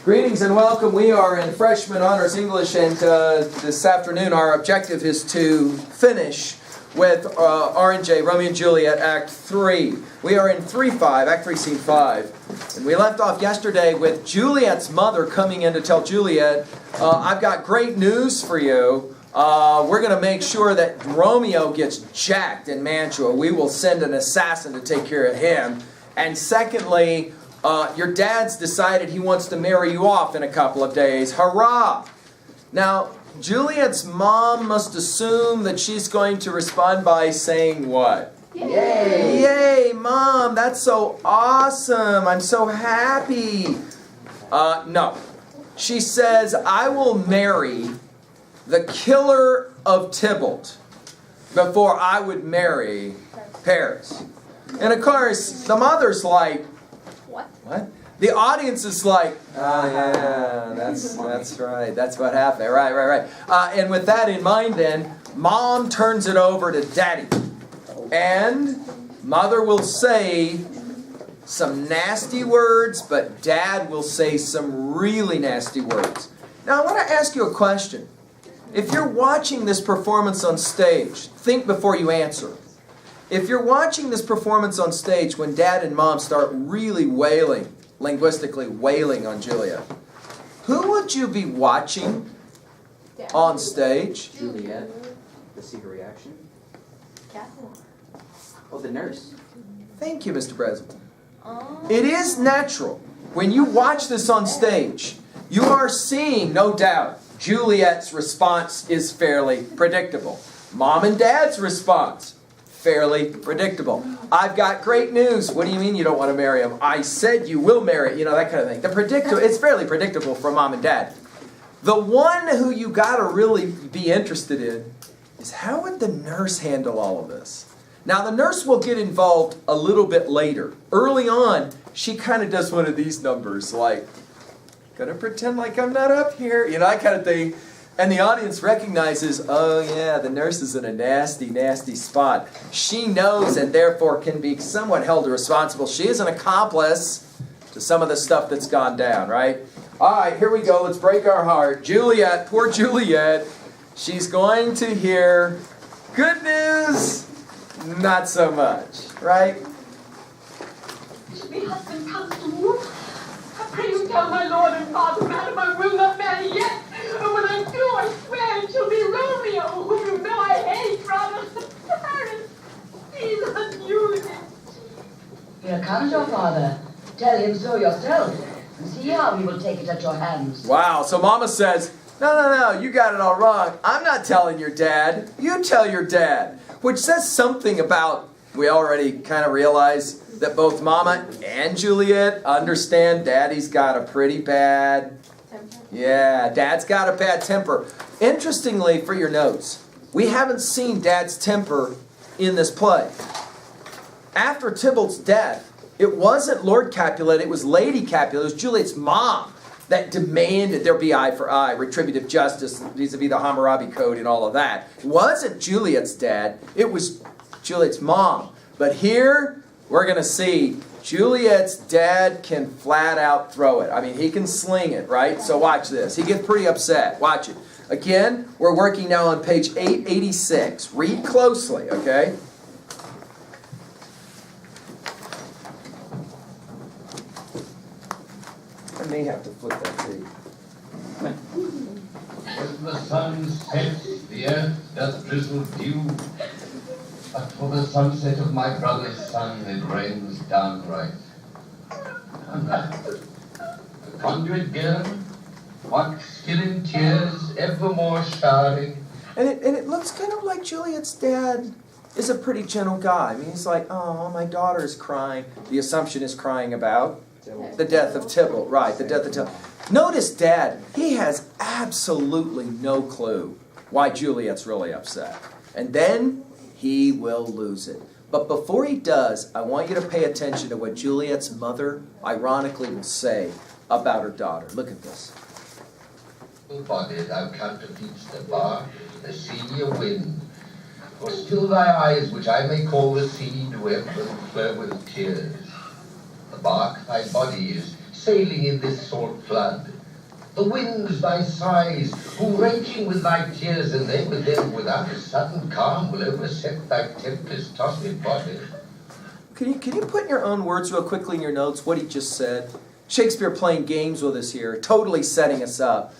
Greetings and welcome. We are in Freshman Honors English, and this afternoon our objective is to finish with R&J, Romeo and Juliet, Act 3. We are in 3-5, Act 3, Scene 5. And we left off yesterday with Juliet's mother coming in to tell Juliet, I've got great news for you. We're going to make sure that Romeo gets jacked in Mantua. We will send an assassin to take care of him. And secondly, your dad's decided he wants to marry you off in a couple of days. Hurrah! Now, Juliet's mom must assume that she's going to respond by saying what? Yay! Yay, Mom! That's so awesome! I'm so happy! No. She says, I will marry the killer of Tybalt before I would marry Paris. And of course, the mother's like, what? The audience is like, oh yeah, that's right. That's what happened. Right. And with that in mind then, Mom turns it over to Daddy. And Mother will say some nasty words, but Dad will say some really nasty words. Now I want to ask you a question. If you're watching this performance on stage, think before you answer. If you're watching this performance on stage when Dad and Mom start really wailing, linguistically wailing on Juliet, who would you be watching on stage? Juliet. To see her reaction. Capulet. Oh, the nurse. Thank you, Mr. President. It is natural. When you watch this on stage, you are seeing, no doubt, Juliet's response is fairly predictable. Mom and Dad's response, fairly predictable. I've got great news. What do you mean you don't want to marry him? I said you will marry, that kind of thing. It's fairly predictable for Mom and Dad. The one who you got to really be interested in is how would the nurse handle all of this? Now, the nurse will get involved a little bit later. Early on, she kind of does one of these numbers, like, gonna pretend like I'm not up here, that kind of thing. And the audience recognizes, oh yeah, the nurse is in a nasty, nasty spot. She knows and therefore can be somewhat held responsible. She is an accomplice to some of the stuff that's gone down, right? All right, here we go. Let's break our heart. Juliet, poor Juliet, she's going to hear good news, not so much, right? My husband comes to you. I pray you tell my lord and father, madam, I will not marry yet. And when I do, I swear it shall be Romeo, whom you know I hate, rather. Paris, he's unusual. Here comes your father. Tell him so yourself, and see how he will take it at your hands. Wow, so Mama says, no, you got it all wrong. I'm not telling your dad. You tell your dad. Which says something about, we already kind of realize that both Mama and Juliet understand Daddy's got a pretty bad temper. Yeah, Dad's got a bad temper. Interestingly, for your notes, we haven't seen Dad's temper in this play. After Tybalt's death, it wasn't Lord Capulet, it was Lady Capulet, it was Juliet's mom that demanded there be eye for eye, retributive justice vis-a-vis the Hammurabi Code and all of that. It wasn't Juliet's dad, it was Juliet's mom. But here, we're going to see Juliet's dad can flat out throw it. I mean, he can sling it, right? So watch this. He gets pretty upset. Watch it. Again, we're working now on page 886. Read closely, okay? I may have to flip that page. When the sun sets, the earth doth drizzle dew. But for the sunset of my brother's son, it rains downright. And the conduit girl, what skill in tears, evermore showering. And it looks kind of like Juliet's dad is a pretty gentle guy. I mean, he's like, oh, my daughter's crying. The assumption is crying about the death of Tybalt, right, the death of Tybalt. Notice Dad, he has absolutely no clue why Juliet's really upset. And then he will lose it. But before he does, I want you to pay attention to what Juliet's mother, ironically, will say about her daughter. Look at this. Body thou counterfeits the bark, the sea a wind. For still thy eyes, which I may call the sea, do ebb and flow with tears. The bark thy body is sailing in this salt flood? The winds thy sighs, who raging with thy tears, and then with them without a sudden calm will overset thy tempest-tossed body. Can you put in your own words real quickly in your notes what he just said? Shakespeare playing games with us here, totally setting us up.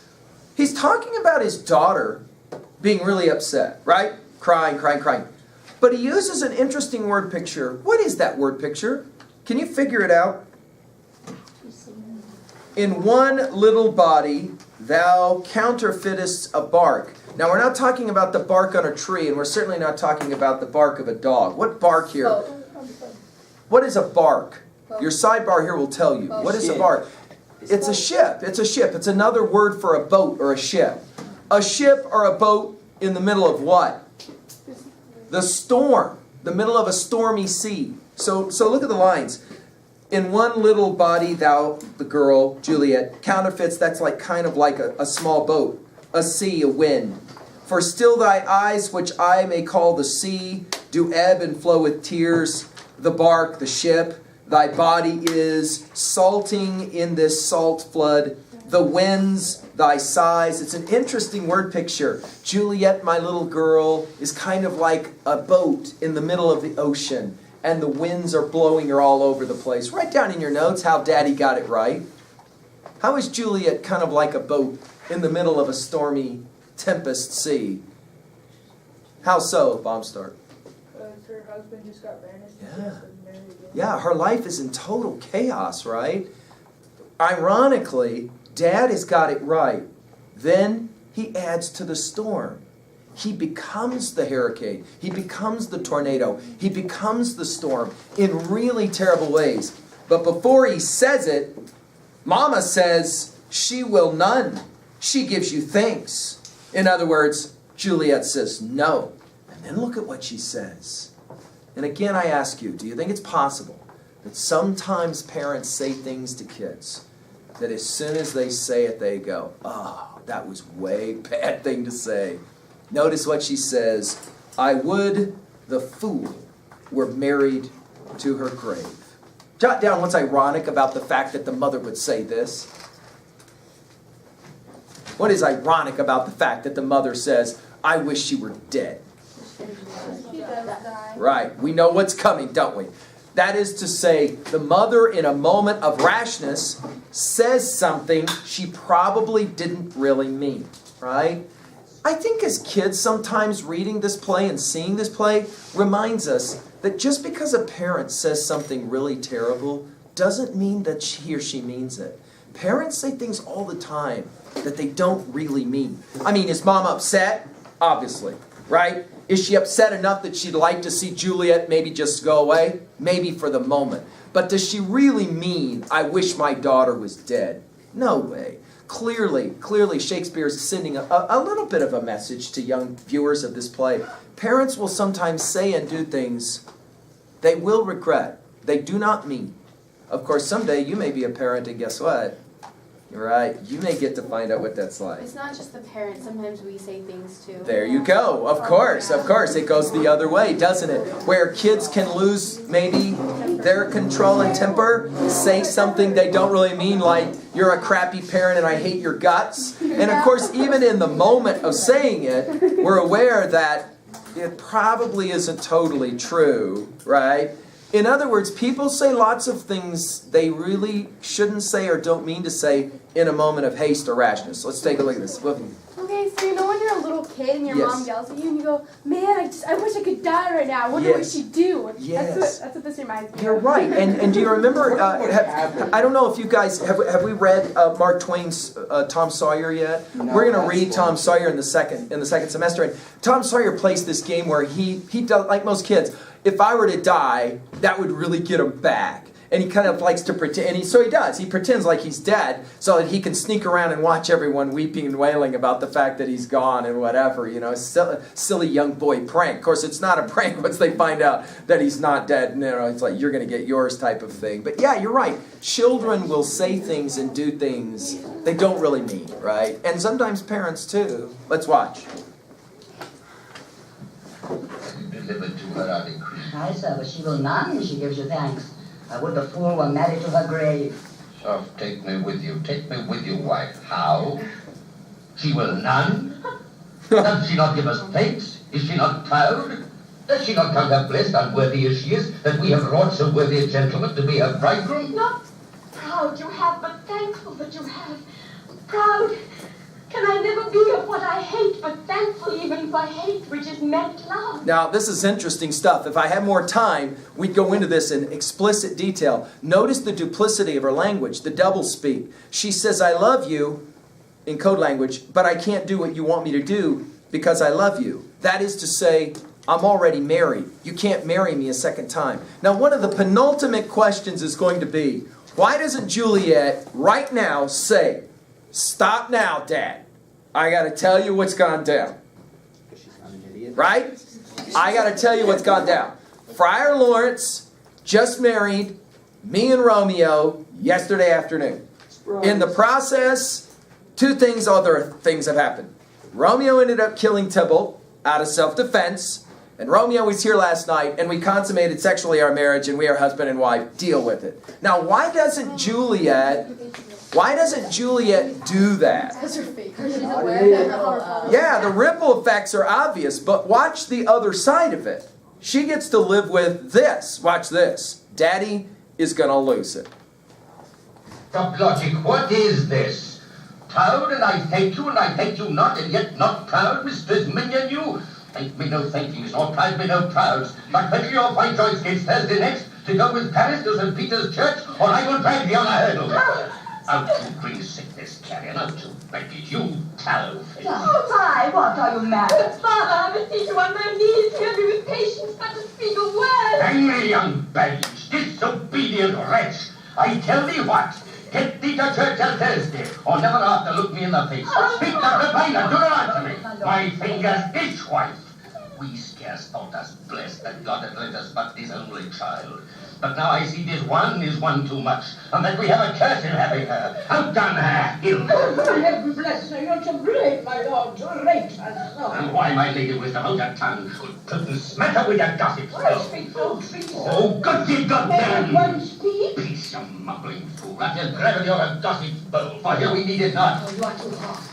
He's talking about his daughter being really upset, right? Crying, crying, crying. But he uses an interesting word picture. What is that word picture? Can you figure it out? In one little body, thou counterfeitest a bark. Now, we're not talking about the bark on a tree, and we're certainly not talking about the bark of a dog. What bark here? What is a bark? Your sidebar here will tell you. What is a bark? It's a ship. It's a ship. It's another word for a boat or a ship. A ship or a boat in the middle of what? The storm. The middle of a stormy sea. So look at the lines. In one little body, thou, the girl, Juliet, counterfeits, that's like kind of like a small boat, a sea, a wind. For still thy eyes, which I may call the sea, do ebb and flow with tears, the bark, the ship, thy body is salting in this salt flood, the winds, thy sighs. It's an interesting word picture. Juliet, my little girl, is kind of like a boat in the middle of the ocean. And the winds are blowing her all over the place. Write down in your notes how Daddy got it right. How is Juliet kind of like a boat in the middle of a stormy tempest sea? How so, Bombstar? Her husband just got banished. Yeah. Yeah, her life is in total chaos, right? Ironically, Dad has got it right. Then he adds to the storm. He becomes the hurricane. He becomes the tornado. He becomes the storm in really terrible ways. But before he says it, Mama says, she will none. She gives you thanks. In other words, Juliet says no. And then look at what she says. And again, I ask you, do you think it's possible that sometimes parents say things to kids that as soon as they say it, they go, oh, that was way bad thing to say. Notice what she says, I would the fool were married to her grave. Jot down what's ironic about the fact that the mother would say this. What is ironic about the fact that the mother says, I wish she were dead? Right, we know what's coming, don't we? That is to say, the mother in a moment of rashness says something she probably didn't really mean, right? I think as kids, sometimes reading this play and seeing this play reminds us that just because a parent says something really terrible doesn't mean that he or she means it. Parents say things all the time that they don't really mean. I mean, is Mom upset? Obviously, right? Is she upset enough that she'd like to see Juliet maybe just go away? Maybe for the moment. But does she really mean, I wish my daughter was dead? No way. Clearly, Shakespeare is sending a little bit of a message to young viewers of this play. Parents will sometimes say and do things they will regret. They do not mean. Of course, someday you may be a parent, and guess what? Right? You may get to find out what that's like. It's not just the parents. Sometimes we say things too. There you go. Of course. It goes the other way, doesn't it? Where kids can lose maybe their control and temper, say something they don't really mean, like, you're a crappy parent and I hate your guts. And of course, even in the moment of saying it, we're aware that it probably isn't totally true, right? In other words, people say lots of things they really shouldn't say or don't mean to say in a moment of haste or rashness. Let's take a look at this. Okay, so you know when you're a little kid and your Yes. mom yells at you and you go, man, I wish I could die right now. I wonder what she'd do. Yes. That's what this reminds me of. You're right. And do you remember, I don't know if you guys, have we read Mark Twain's Tom Sawyer yet? No, We're going to that's read Tom one. Sawyer in the second semester. And Tom Sawyer plays this game where he does, like most kids, if I were to die, that would really get him back. And he kind of likes to pretend, and so he does. He pretends like he's dead so that he can sneak around and watch everyone weeping and wailing about the fact that he's gone and whatever, you know, silly young boy prank. Of course, it's not a prank once they find out that he's not dead. You know, it's like, you're going to get yours type of thing. But yeah, you're right. Children will say things and do things they don't really mean, right? And sometimes parents too. Let's watch. Delivered to her out in Crete. Aye, sir, but she will none, she gives you thanks. I would the fool were married to her grave. Oh, take me with you, wife. How? She will none? Does she not give us thanks? Is she not proud? Does she not count her blessed, unworthy as she is, that we have wrought so worthy a gentleman to be her bridegroom? Not proud you have, but thankful that you have. Proud can I never be of what I hate, but thankful even for hate which is meant love. Now, this is interesting stuff. If I had more time, we'd go into this in explicit detail. Notice the duplicity of her language, the doublespeak. She says, I love you, in code language, but I can't do what you want me to do because I love you. That is to say, I'm already married. You can't marry me a second time. Now, one of the penultimate questions is going to be, why doesn't Juliet right now say, stop now, Dad. I got to tell you what's gone down. Because she's not an idiot. Right? I got to tell you what's gone down. Friar Lawrence just married me and Romeo yesterday afternoon. In the process, other things have happened. Romeo ended up killing Tybalt out of self-defense, and Romeo was here last night, and we consummated sexually our marriage, and we are husband and wife. Deal with it. Now, why doesn't Juliet do that? Because her face. Because she's aware that Yeah, the ripple effects are obvious, but watch the other side of it. She gets to live with this. Watch this. Daddy is going to lose it. Stop logic, what is this? Proud, and I thank you, and I thank you not, and yet not proud, Mistress Minion, you? Thank me no thankings, nor pride me no prouds, but better your fine choice gates Thursday next, to go with Paris to St. Peter's Church, or I will drag thee on a hurdle. Out to bring sickness, carrion, out to baggage, you tallow face. Oh, my, what are you mad? Father, I beseech you on my knees, hear me with patience, but to speak a word. Hang me, young baggage, disobedient wretch. I tell thee what, get thee to church on Thursday, or never after look me in the face. Speak not repine, and do not answer me. My fingers itch, wife. We scarce thought us blessed that God had lent us but this only child. But now I see this one is one too much, and that we have a curse in having her. Outdone her, ill. Heaven bless her, you're too brave, my lord, to rate her so. And why, my lady, wisdom, hold your tongue? Couldn't smatter with your gossip. I speak so treason. Oh, good ye goddamn! One speak. Peace, you mumbling fool. At your gravel, you're a gossip bowl, for here we need it not. Oh, you are too hard.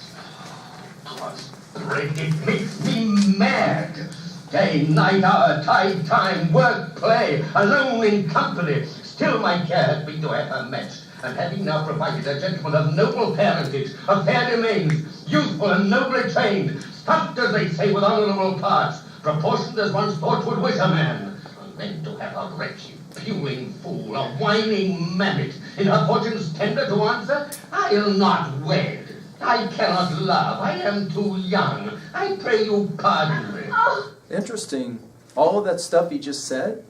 God's break, it makes me mad. Day, night, hour, tide, time, work, play, alone in company. Still my care has been to have her matched, and having now provided a gentleman of noble parentage, of fair domains, youthful and nobly trained, stuffed, as they say, with honourable parts, proportioned as one's thought would wish a man, and then to have a wretched, puling fool, a whining mammet, in her fortune's tender to answer, I'll not wed. I cannot love. I am too young. I pray you pardon me. Oh, Interesting. All of that stuff he just said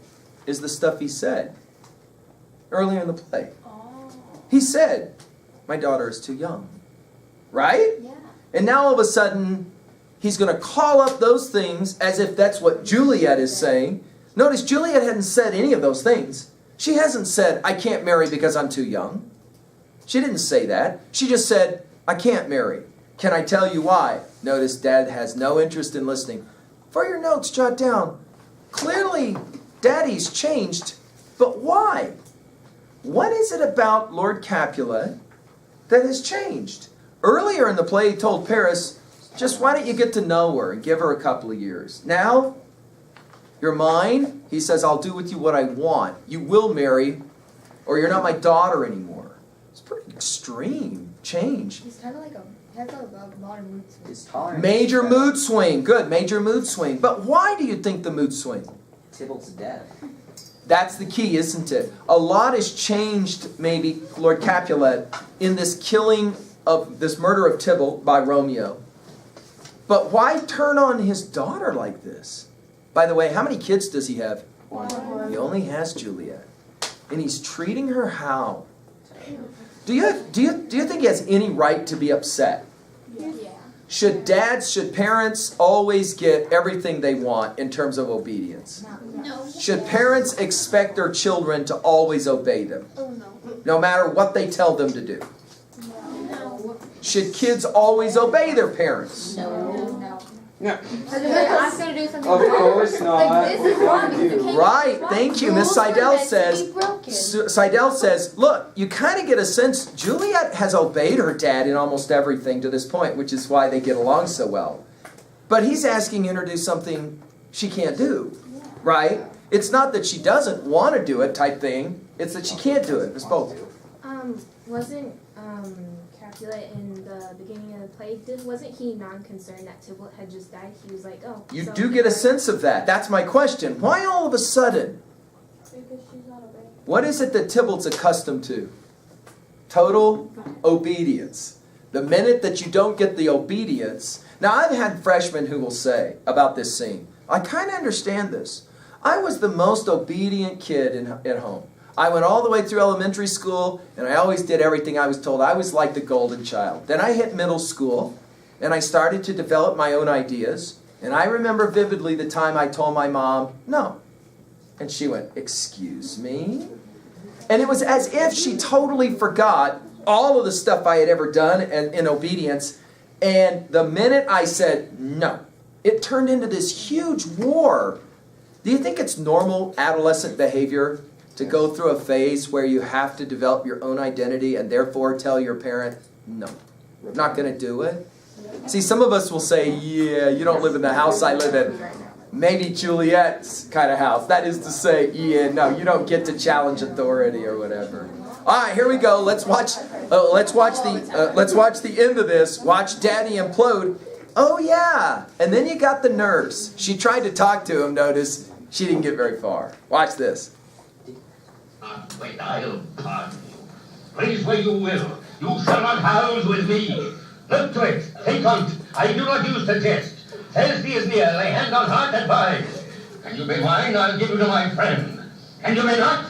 is the stuff he said earlier in the play. He said, my daughter is too young. Right? Yeah. And now all of a sudden, he's going to call up those things as if that's what Juliet is saying. Notice Juliet hadn't said any of those things. She hasn't said, I can't marry because I'm too young. She didn't say that. She just said, I can't marry. Can I tell you why? Notice Dad has no interest in listening. For your notes, jot down. Clearly, Daddy's changed, but why? What is it about Lord Capulet that has changed? Earlier in the play, he told Paris, just why don't you get to know her and give her a couple of years. Now, you're mine. He says, I'll do with you what I want. You will marry, or you're not my daughter anymore. It's pretty extreme change. He's kind of like he has a lot of mood swings. His tolerance. Major mood swing. Good, major mood swing. But why do you think the mood swing? Tybalt's death. That's the key, isn't it? A lot has changed, maybe, Lord Capulet, in this killing of this murder of Tybalt by Romeo. But why turn on his daughter like this? By the way, how many kids does he have? One. He only has Juliet. And he's treating her how? Do you think he has any right to be upset? Yeah. Should parents always get everything they want in terms of obedience? No. Should parents expect their children to always obey them, Oh no. no matter what they tell them to do? No. Should kids always obey their parents? No. No. I'm gonna do something Of wrong. course not. Like, this is wrong because you can't Right, do wrong. thank you. Miss Rules are Seidel meant to says, be broken. Seidel says, look, you kind of get a sense Juliet has obeyed her dad in almost everything to this point, which is why they get along so well. But he's asking her to do something she can't do, right? It's not that she doesn't want to do it type thing. It's that she can't do it. It's both. Wasn't Capulet in the beginning of the play, wasn't he non-concerned that Tybalt had just died? He was like, oh. You so do get a sense of that. That's my question. Why all of a sudden? Because she's not obeying. What is it that Tybalt's accustomed to? Total obedience. The minute that you don't get the obedience. Now, I've had freshmen who will say about this scene, I kind of understand this. I was the most obedient kid at home. I went all the way through elementary school, and I always did everything I was told. I was like the golden child. Then I hit middle school, and I started to develop my own ideas. And I remember vividly the time I told my mom, no. And she went, excuse me? And it was as if she totally forgot all of the stuff I had ever done in obedience. And the minute I said no, it turned into this huge war. Do you think it's normal adolescent behavior to go through a phase where you have to develop your own identity and therefore tell your parent, no, I'm not going to do it? See, some of us will say, yeah, you don't live in the house I live in. Maybe Juliet's kind of house. That is to say, yeah, no, you don't get to challenge authority or whatever. All right, here we go. Let's watch the end of this. Watch Daddy implode. Oh yeah, and then you got the nurse. She tried to talk to him. Notice she didn't get very far. Watch this. Wait, I'll pardon you. Please where you will. You shall not house with me. Look to it. Take on. I do not use the jest. Thursday is near. Lay hand on heart, advise. Can you be mine? I'll give you to my friend. And you may not?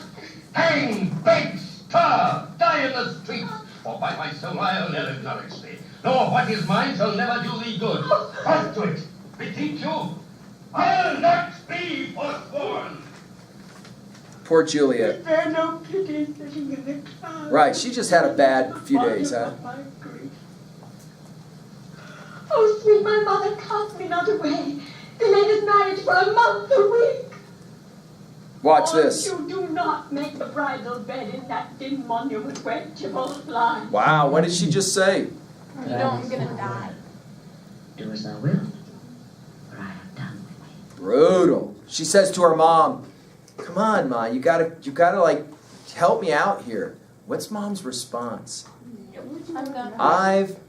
Hang, beg, starve, die in the streets. For by my soul I'll never acknowledge thee. Nor what is mine shall never do thee good. Trust to it. Bethink you. I'll not be forsworn. Poor Juliet. Is there no pity sitting in the clouds? Right, she just had a bad few days, huh? Oh, sweet, my mother cast me not away. Delayed his marriage for a month, a week. Watch this. You do not make the bridal bed in that dim monument where Tybalt lies. Wow, what did she just say? You know I'm gonna die. Do as thou wilt, for I have done with thee. Brutal. She says to her mom, come on, Ma, you gotta like help me out here. What's Mom's response? I'm done.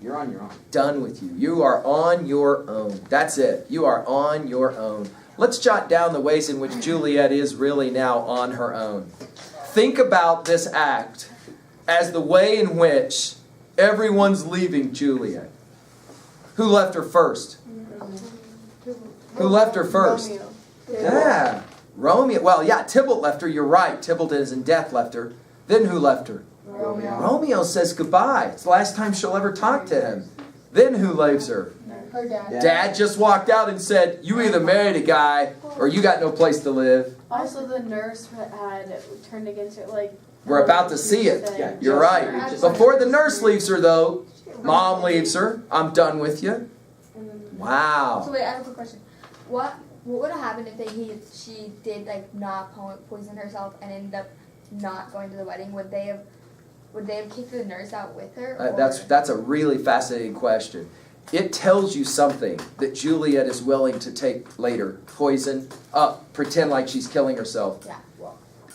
You're on your own. Done with you. You are on your own. That's it. You are on your own. Let's jot down the ways in which Juliet is really now on her own. Think about this act as the way in which everyone's leaving Juliet. Who left her first? Who left her first? Romeo. Yeah, Romeo. Well, yeah, Tybalt left her. You're right. Tybalt is in death left her. Then who left her? Romeo. Romeo says goodbye. It's the last time she'll ever talk to him. Then who leaves her? Her dad. Dad just walked out and said, you either married a guy or you got no place to live. Also, the nurse had turned against her. Like We're about to see it. You're right. Before the nurse leaves her, though, Mom leaves her. I'm done with you. So Wow. wait, I have a quick question. What would have happened if she did like not poison herself and ended up not going to the wedding? Would they have kicked the nurse out with her? Or? That's a really fascinating question. It tells you something that Juliet is willing to take later. Poison, pretend like she's killing herself. Yeah.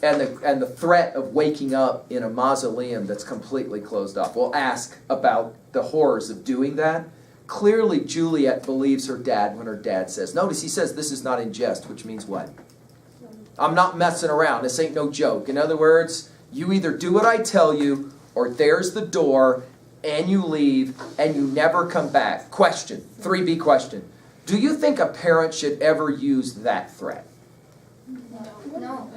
And the threat of waking up in a mausoleum that's completely closed off. We'll ask about the horrors of doing that. Clearly, Juliet believes her dad when her dad says, notice he says this is not in jest, which means what? I'm not messing around. This ain't no joke. In other words, you either do what I tell you, or there's the door, and you leave, and you never come back. Question, 3B question. Do you think a parent should ever use that threat? No.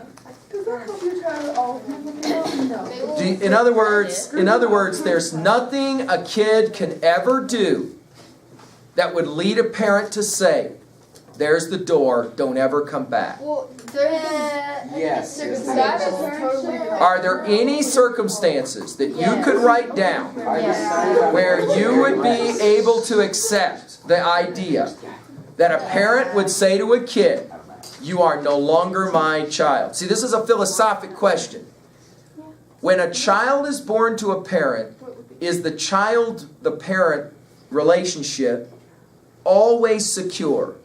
Does that help you try to all No. In other words, there's nothing a kid can ever do that would lead a parent to say, there's the door, don't ever come back. Well, Yes. that is totally different. Are there any circumstances that you could write down where you would be able to accept the idea that a parent would say to a kid, "You are no longer my child"? See, this is a philosophic question. When a child is born to a parent, is the child-the-parent relationship always secure?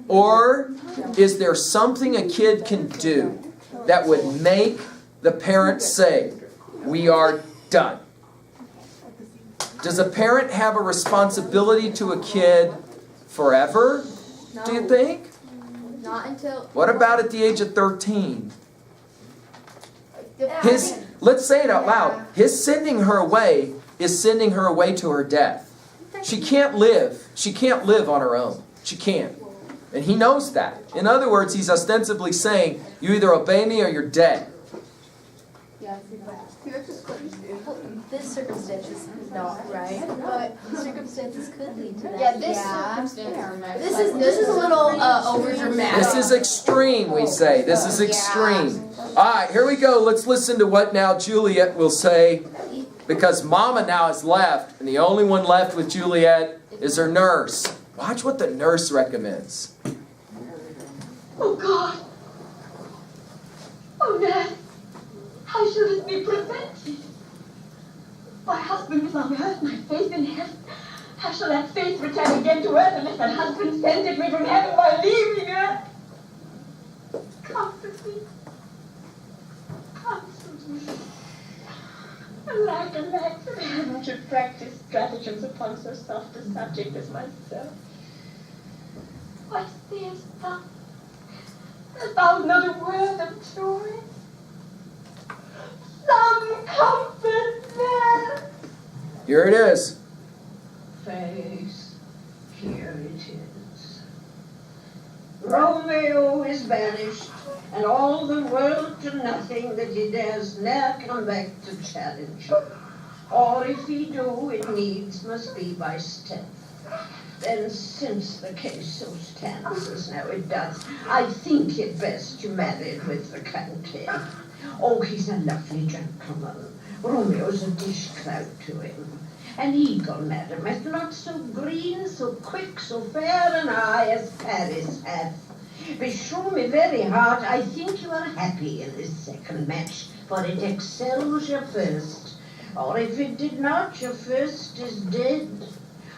Or is there something a kid can do that would make the parent say, "We are done"? Does a parent have a responsibility to a kid forever, do you think? Not until. What about at the age of 13? Depends. Let's say it out loud. His sending her away is sending her away to her death. She can't live. She can't live on her own. She can't. And he knows that. In other words, he's ostensibly saying, "You either obey me or you're dead." This circumstance is not right, but circumstances could lead to that. Yeah, this is a little over dramatic. This is extreme, we say. This is extreme. All right, here we go. Let's listen to what now Juliet will say. Because Mama now is left, and the only one left with Juliet is her nurse. Watch what the nurse recommends. Oh God! Oh Dad! How should this be prevented? My husband is on earth, my faith in heaven. How shall that faith return again to earth unless that husband sent me from heaven by leaving earth? Comfort me. Comfort me. Alack, alack, that I should practice stratagems upon so soft a subject as myself. What sayest thou? Hast thou not a word of joy? Some comfort there. Here it is. Face, here it is. Romeo is banished, and all the world to nothing that he dares ne'er come back to challenge. Or if he do, it needs must be by stealth. Then since the case so stands as now it does, I think it best you married with the county. Oh, he's a lovely gentleman. Romeo's a dish clout to him. An eagle, madam, hath not so green, so quick, so fair an eye as Paris hath. Beshrew me very heart, I think you are happy in this second match, for it excels your first. Or if it did not, your first is dead.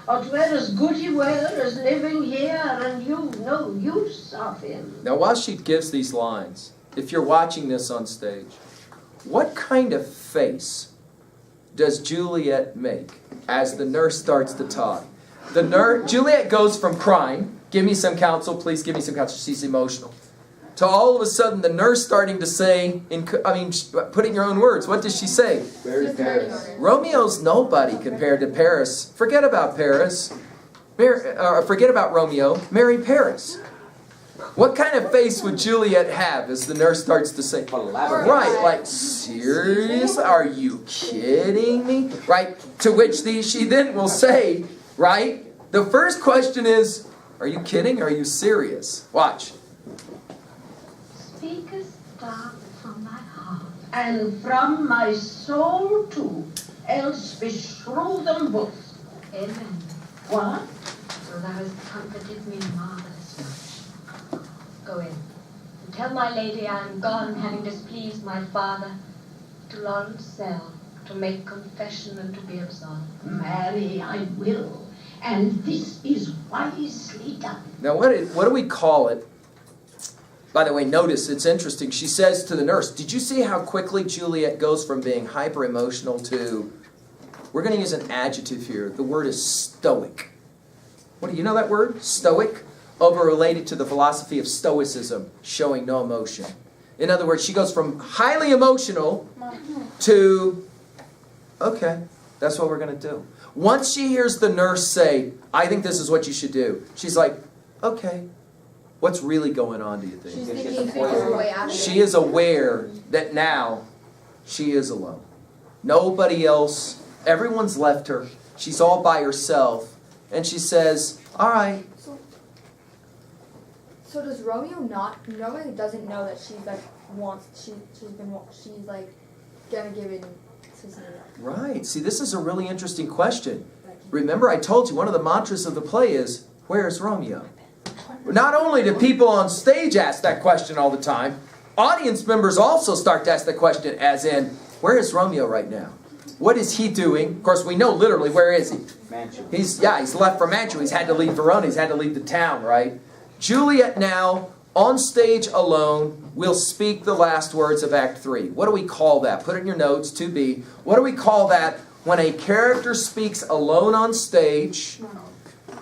Or 'twere as good he were as living here, and you no use of him. Now, while she gives these lines, if you're watching this on stage, what kind of face does Juliet make as the nurse starts to talk? Juliet goes from crying, "Give me some counsel, please give me some counsel," she's emotional, to all of a sudden the nurse starting to say, putting your own words, what does she say? Where's Paris? Romeo's nobody compared to Paris. Forget about Paris. Forget about Romeo. Marry Paris. What kind of face would Juliet have as the nurse starts to say, right, like, serious? Are you kidding me? Right, to which she then will say, right, the first question is, are you kidding? Are you serious? Watch. Speakest thou from my heart, and from my soul too, else beshrew them both. Amen. What? So thou hast comforted me marvelous much. Go in, and tell my lady I am gone, having displeased my father, to Lawrence' cell, to make confession and to be absolved. Marry, I will, and this is wisely done. Now, what do we call it? By the way, notice, it's interesting. She says to the nurse, did you see how quickly Juliet goes from being hyper-emotional to, we're going to use an adjective here. The word is stoic. What do you know that word? Stoic? Over related to the philosophy of Stoicism, showing no emotion. In other words, she goes from highly emotional to, okay, that's what we're going to do. Once she hears the nurse say, I think this is what you should do, she's like, okay, what's really going on, do you think? She's thinking her way out of it. She is aware that now she is alone. Nobody else, everyone's left her. She's all by herself. And she says, all right. So does Romeo doesn't know that she's like gonna give in to Cecilia. Right. See, this is a really interesting question. Remember, I told you one of the mantras of the play is, where's Romeo? Not only do people on stage ask that question all the time, audience members also start to ask the question, as in, where is Romeo right now? What is he doing? Of course, we know literally, where is he? Mansion. He's left for Mantua. He's had to leave Verona. He's had to leave the town, right? Juliet now, on stage alone, will speak the last words of Act 3. What do we call that? Put it in your notes, 2B. What do we call that when a character speaks alone on stage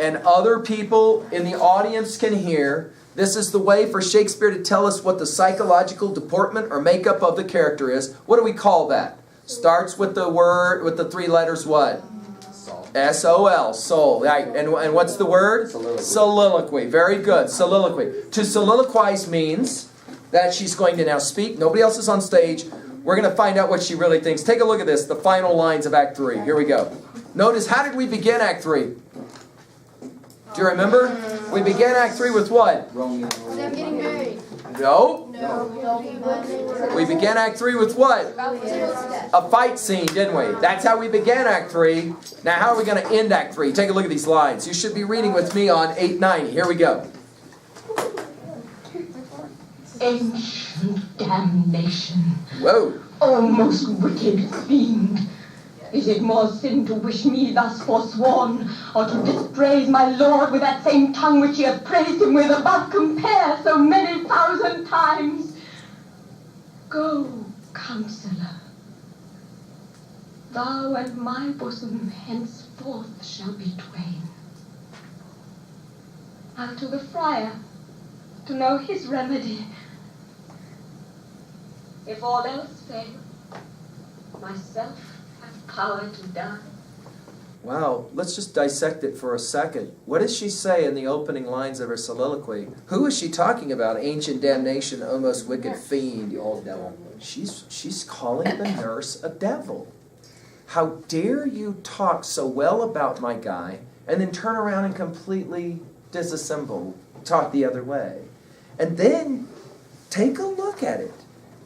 and other people in the audience can hear? This is the way for Shakespeare to tell us what the psychological deportment or makeup of the character is. What do we call that? Starts with the word, with the 3 letters what? S-O-L, soul. Right. And what's the word? Soliloquy. Soliloquy. Very good. Soliloquy. To soliloquize means that she's going to now speak. Nobody else is on stage. We're going to find out what she really thinks. Take a look at this, the final lines of Act 3. Here we go. Notice, how did we begin Act 3? Do you remember? We began Act 3 with what? Romeo. Them getting married. No. No. We began Act 3 with what? A fight scene, didn't we? That's how we began Act 3. Now, how are we going to end Act 3? Take a look at these lines. You should be reading with me on 890. Here we go. Ancient damnation. Whoa. O most wicked fiend! Is it more sin to wish me thus forsworn, or to dispraise my Lord with that same tongue which ye have praised him with above compare so many thousand times? Go, counsellor. Thou and my bosom henceforth shall be twain. I'll to the friar, to know his remedy. If all else fail, myself have power to die. Wow, let's just dissect it for a second. What does she say in the opening lines of her soliloquy? Who is she talking about? Ancient damnation, O most wicked fiend. The old devil. She's calling the nurse a devil. How dare you talk so well about my guy and then turn around and completely disassemble, talk the other way. And then take a look at it.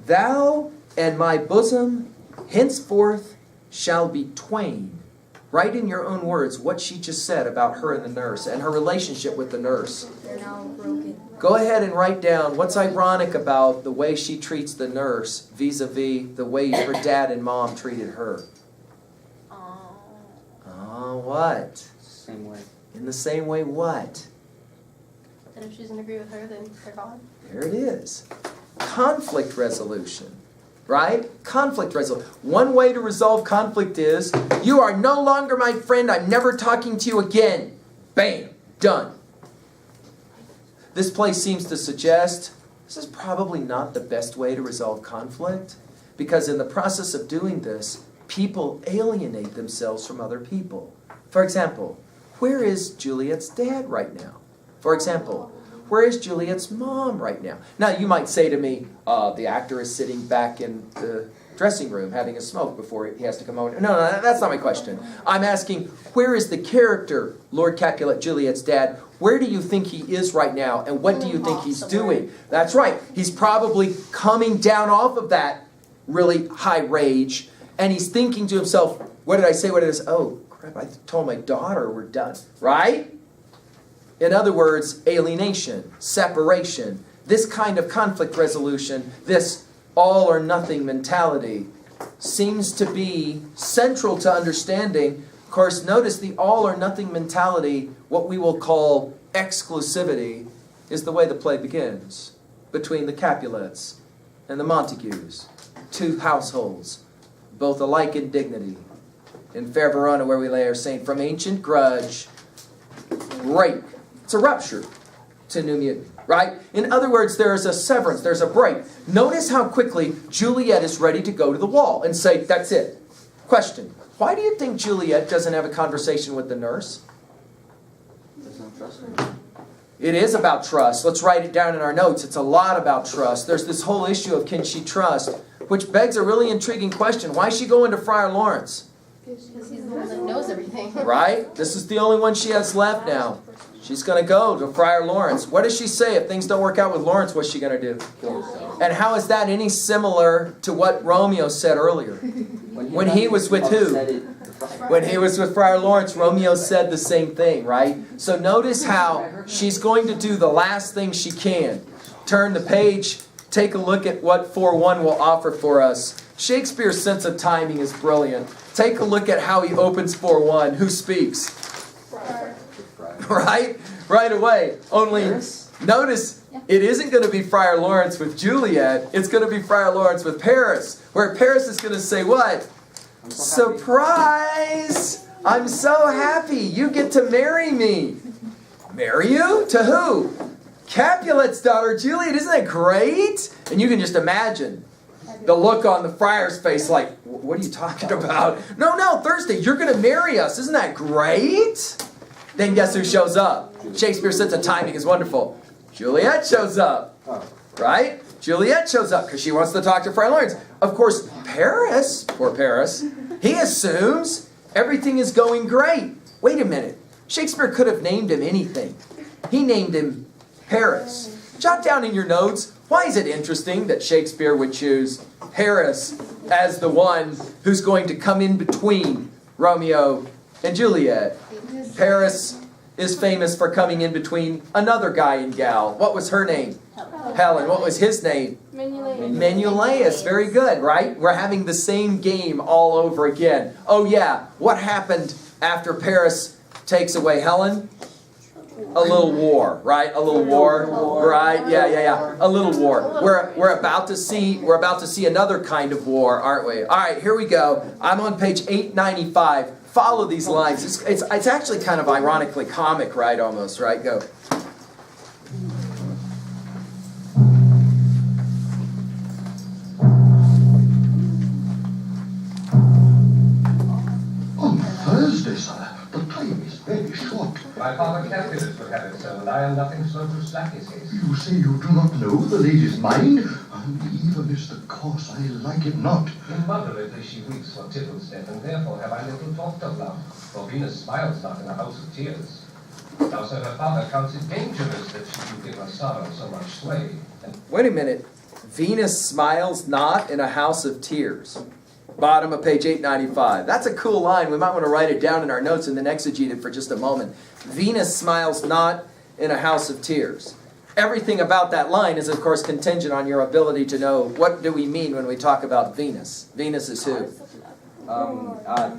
Thou and my bosom henceforth shall be twain. Write in your own words what she just said about her and the nurse and her relationship with the nurse. They're now broken. Go ahead and write down what's ironic about the way she treats the nurse vis-a-vis the way her dad and mom treated her. Oh, what? Same way. In the same way what? And if she doesn't agree with her, then they're gone. There it is. Conflict resolution. Right? Conflict resolution. One way to resolve conflict is, you are no longer my friend, I'm never talking to you again. Bam. Done. This place seems to suggest this is probably not the best way to resolve conflict, because in the process of doing this, people alienate themselves from other people. For example, where is Juliet's dad right now? For example, where is Juliet's mom right now? Now, you might say to me, the actor is sitting back in the dressing room having a smoke before he has to come over. No, that's not my question. I'm asking, where is the character, Lord Capulet, Juliet's dad? Where do you think he is right now, and what do you think he's doing? That's right. He's probably coming down off of that really high rage, and he's thinking to himself, what did I say? What it is? Oh, crap, I told my daughter we're done. Right? In other words, alienation, separation, this kind of conflict resolution, this all or nothing mentality seems to be central to understanding. Of course, notice the all or nothing mentality, what we will call exclusivity, is the way the play begins between the Capulets and the Montagues, two households, both alike in dignity. In fair Verona, where we lay our saint, from ancient grudge, break. It's a rupture to new mutant, right? In other words, there is a severance, there's a break. Notice how quickly Juliet is ready to go to the wall and say, that's it. Question, why do you think Juliet doesn't have a conversation with the nurse? There's no trust in it. It is about trust. Let's write it down in our notes. It's a lot about trust. There's this whole issue of can she trust, which begs a really intriguing question. Why is she going to Friar Lawrence? Because he's the one that knows everything. Right? This is the only one she has left now. She's going to go to Friar Lawrence. What does she say? If things don't work out with Lawrence, what's she going to do? Kill herself. And how is that any similar to what Romeo said earlier? When he was with who? When he was with Friar Lawrence, Romeo said the same thing, right? So notice how she's going to do the last thing she can. Turn the page, take a look at what 4-1 will offer for us. Shakespeare's sense of timing is brilliant. Take a look at how he opens 4-1. Who speaks? Friar. Right? Right away. Only notice it isn't going to be Friar Lawrence with Juliet. It's going to be Friar Lawrence with Paris. Where Paris is going to say what? Surprise! I'm so happy. You get to marry me. Marry you? To who? Capulet's daughter, Juliet. Isn't that great? And you can just imagine the look on the friar's face like, what are you talking about? No, Thursday, you're going to marry us. Isn't that great? Then guess who shows up? Shakespeare's sense of timing is wonderful. Juliet shows up. Right? Juliet shows up because she wants to talk to Friar Lawrence. Of course, Paris, poor Paris, he assumes everything is going great. Wait a minute. Shakespeare could have named him anything. He named him Paris. Jot down in your notes, why is it interesting that Shakespeare would choose Paris as the one who's going to come in between Romeo and Juliet? Paris is famous for coming in between another guy and gal. What was her name? Helen. What was his name? Menelaus. Very good, right? We're having the same game all over again. Oh yeah, what happened after Paris takes away Helen? A little war, right? A little war, right? Yeah. A little war. We're about to see another kind of war, aren't we? All right, here we go. I'm on page 895. Follow these lines. It's actually kind of ironically comic, right? Almost, right? Go. On Thursday, sir. The time is very short. My father Capulet would have it so, and I am nothing so to slack his haste. You say you do not know the lady's mind? Even is the course, I like it not. Immoderately she weeps for Tittle's death, and therefore have I little talked of love. For Venus smiles not in a house of tears. Now, sir, her father counts it dangerous that she do give her sorrow so much sway. And Wait a minute. Venus smiles not in a house of tears. Bottom of page 895. That's a cool line. We might want to write it down in our notes and then exegete it for just a moment. Venus smiles not in a house of tears. Everything about that line is, of course, contingent on your ability to know what do we mean when we talk about Venus. Venus is who?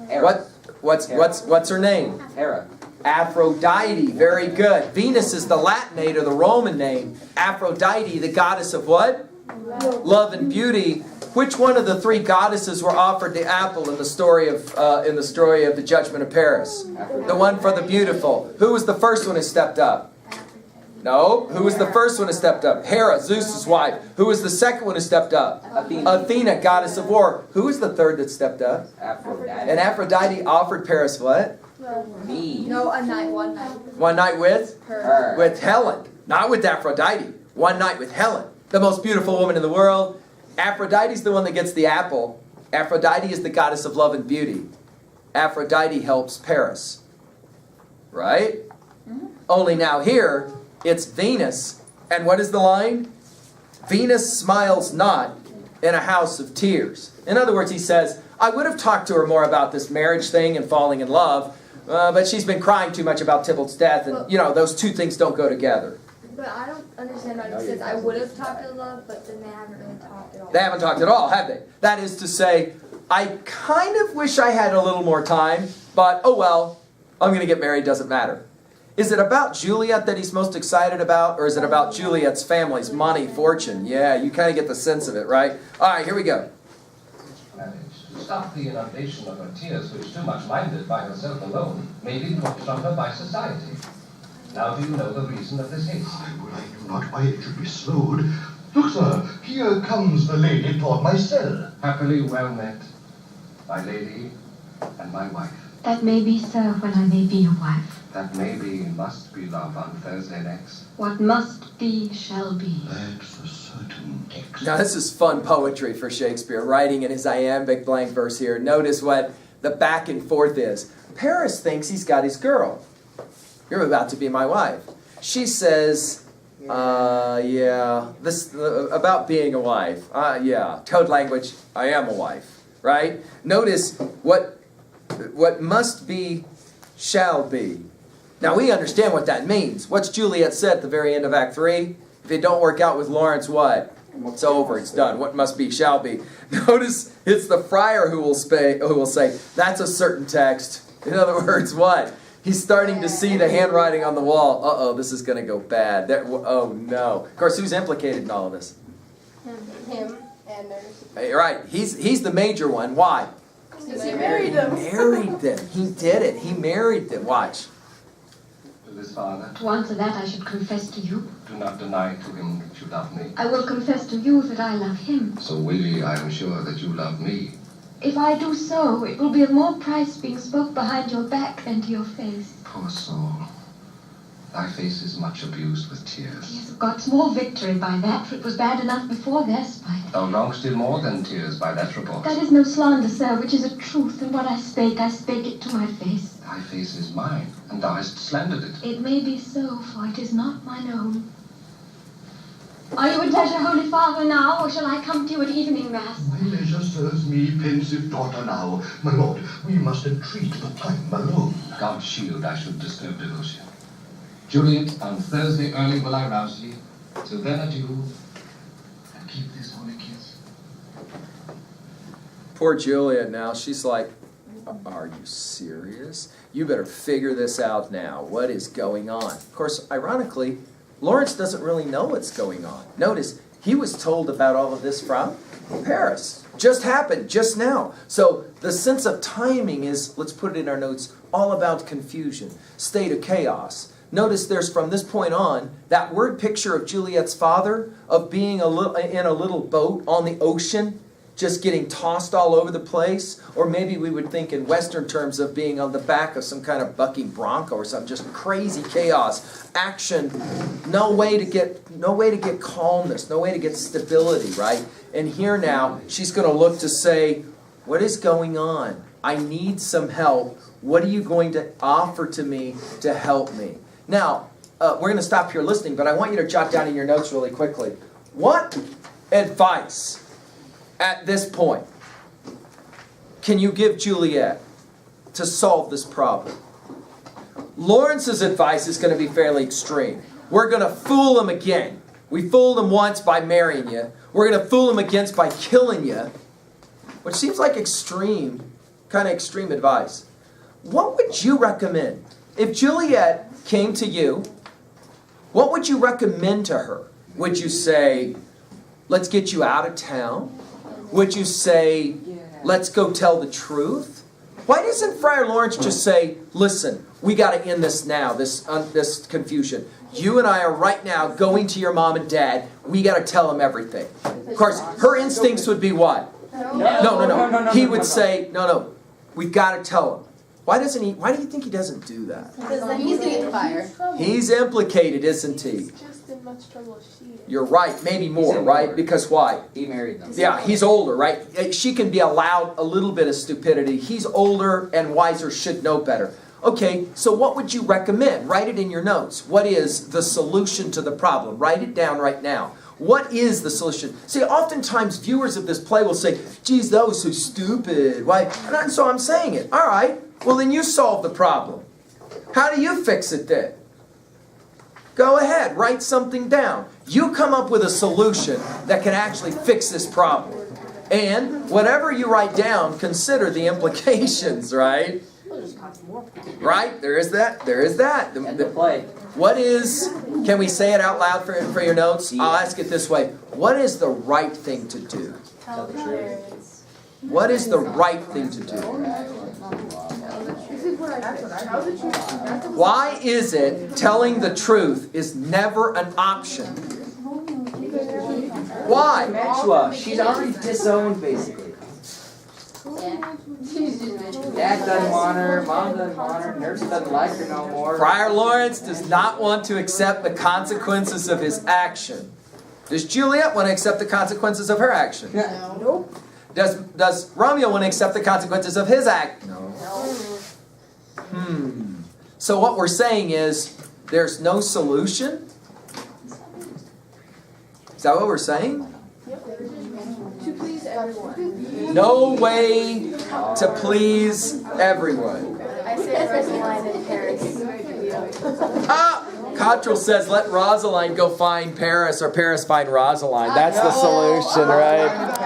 Hera. What's her name? Hera. Aphrodite. Very good. Venus is the Latinate or the Roman name. Aphrodite, the goddess of what? Love and beauty. Which one of the three goddesses were offered the apple in the story of the Judgment of Paris? The one for the beautiful. Who was the first one who stepped up? No. Who was the first one who stepped up? Hera, Zeus's wife. Who was the second one who stepped up? Athena, goddess of war. Who was the third that stepped up? Aphrodite. And Aphrodite offered Paris what? Me. No, one night. One night with? Her. With Helen. Not with Aphrodite. One night with Helen. The most beautiful woman in the world. Aphrodite's the one that gets the apple. Aphrodite is the goddess of love and beauty. Aphrodite helps Paris. Right? Only now here, it's Venus. And what is the line? Venus smiles not in a house of tears. In other words, he says, I would have talked to her more about this marriage thing and falling in love, but she's been crying too much about Tybalt's death, and, those two things don't go together. But I don't understand why he says I would have talked to love, but then they haven't really talked at all. They haven't talked at all, have they? That is to say, I kind of wish I had a little more time, but oh well, I'm going to get married, doesn't matter. Is it about Juliet that he's most excited about, or is it about Juliet's family's money, fortune? Yeah, you kind of get the sense of it, right? All right, here we go. managed to stop the inundation of her tears, which, too much minded by herself alone, may be dropped from her by society. Now do you know the reason of this haste? I do not why it should be slowed. Look, sir, here comes the lady toward my cell. Happily well met, my lady and my wife. That may be, sir, when I may be your wife. That may be, must be, love, on Thursday next. What must be, shall be. That's a certain text. Now this is fun poetry for Shakespeare, writing in his iambic blank verse here. Notice what the back and forth is. Paris thinks he's got his girl. You're about to be my wife. She says, Yeah. This about being a wife. Yeah. Code language. I am a wife. Right? Notice what must be shall be. Now we understand what that means. What's Juliet said at the very end of Act 3? If it don't work out with Lawrence, what? It's over. It's done. What must be shall be. Notice it's the friar who will say that's a certain text. In other words, what? He's starting to see the handwriting on the wall. Uh-oh, this is going to go bad. Oh, no. Of course, who's implicated in all of this? Him and there's. Right. He's the major one. Why? Because he married them. He married them. He did it. He married them. Watch. To this father, To answer that, I should confess to you. do not deny to him that you love me. I will confess to you that I love him. So really, I am sure that you love me. If I do so, it will be of more price being spoke behind your back than to your face. Poor soul. Thy face is much abused with tears. Tears have got small victory by that, for it was bad enough before their spite. Thou longest still more than tears by that report. That is no slander, sir, which is a truth, and what I spake it to her face. Thy face is mine, and thou hast slandered it. It may be so, for it is not mine own. Are you at leisure, Holy Father, now, or shall I come to you at evening mass? My leisure serves me, pensive daughter, now. My lord, we must entreat the time alone. God shield I should disturb devotion. Juliet, on Thursday early will I rouse thee. Till then adieu, and keep this holy kiss. Poor Juliet now. She's like, are you serious? You better figure this out now. What is going on? Of course, ironically, Lawrence doesn't really know what's going on. Notice, he was told about all of this from Paris. Just happened, just now. So the sense of timing is, let's put it in our notes, all about confusion, state of chaos. Notice there's, from this point on, that word picture of Juliet's father, of being in a little boat on the ocean, just getting tossed all over the place. Or maybe we would think in Western terms of being on the back of some kind of bucking bronco or something, just crazy chaos, action, no way to get calmness, no way to get stability, right? And here now, she's going to look to say, what is going on? I need some help. What are you going to offer to me to help me? Now, we're going to stop here listening, but I want you to jot down in your notes really quickly. What advice at this point can you give Juliet to solve this problem? Lawrence's advice is going to be fairly extreme. We're going to fool him again. We fooled him once by marrying you. We're going to fool him again by killing you. Which seems like kind of extreme advice. What would you recommend? If Juliet came to you, what would you recommend to her? Would you say, let's get you out of town? Would you say, let's go tell the truth? Why doesn't Friar Lawrence just say, listen, we got to end this now, this confusion. You and I are right now going to your mom and dad. We got to tell them everything. Of course, her instincts would be what? No. He would say, no, we've got to tell them. Why do you think he doesn't do that? Because then he's going to get fired. He's implicated, isn't he? He's just in much trouble as she is. You're right, maybe more, right? Because why? He married them. Yeah, he's older, right? She can be allowed a little bit of stupidity. He's older and wiser, should know better. Okay, so what would you recommend? Write it in your notes. What is the solution to the problem? Write it down right now. What is the solution? See, oftentimes viewers of this play will say, geez, that was so stupid. Why? And so I'm saying it. All right, well then you solve the problem. How do you fix it then? Go ahead, write something down. You come up with a solution that can actually fix this problem. And whatever you write down, consider the implications, right? Right? There is that. The play. What is, can we say it out loud for your notes? I'll ask it this way. What is the right thing to do? Tell the parents. What is the right thing to do? This is what I said. Tell the truth. Why is it telling the truth is never an option? Why? Nashua, she's already disowned, basically. Dad doesn't want her, mom doesn't want her, nurse doesn't like her no more. Friar Lawrence does not want to accept the consequences of his action. Does Juliet want to accept the consequences of her action? No. Nope. Does Romeo want to accept the consequences of his act? No. So what we're saying is, there's no solution? Is that what we're saying? To please everyone. No way to please everyone. I say Rosaline in Paris. Ah! Cottrell says, let Rosaline go find Paris, or Paris find Rosaline. That's the solution, right?